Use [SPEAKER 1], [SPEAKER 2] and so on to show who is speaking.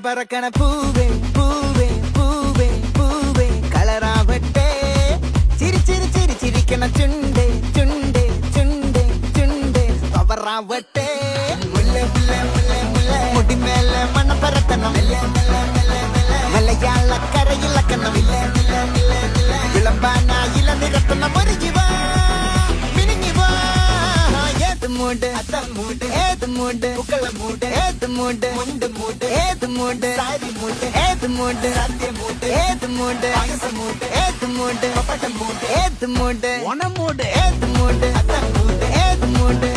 [SPEAKER 1] പറക്കണ പൂവേ പൂവേ പൂവേ പൂവേ കളറാവട്ടെ ചിരി ചിരി ചിരി ചിരിക്കണ ചുണ്ടേ ചുണ്ടേ ചുണ്ടേ ചുണ്ടേ പവറാവട്ടെ മുല്ല മുല്ല മുല്ല മുല്ല മുടിമേലെ മണം പരത്തണം മലയാള കരയിലക്കണം വിളമ്പാനായില നിരത്തണം ഒരുങ്ങിവാ മിനിങ്ങിവാ ഏത് മൂട് മൂട് ഏത് മൂട് ഉക്കള മൂട് ഏത് മൂട് മുണ്ട് മൂട് ഏത് മൂട് സാരി മൂട് ഏത് മൂട് സത്യ മൂട് ഏത് മൂട് അകസ മൂട് ഏത് മൂട് പപ്പട്ട മൂട് ഏത് മൂട് ഓണ മൂട് ഏത് മൂട് മൂട് ഏത് മൂട്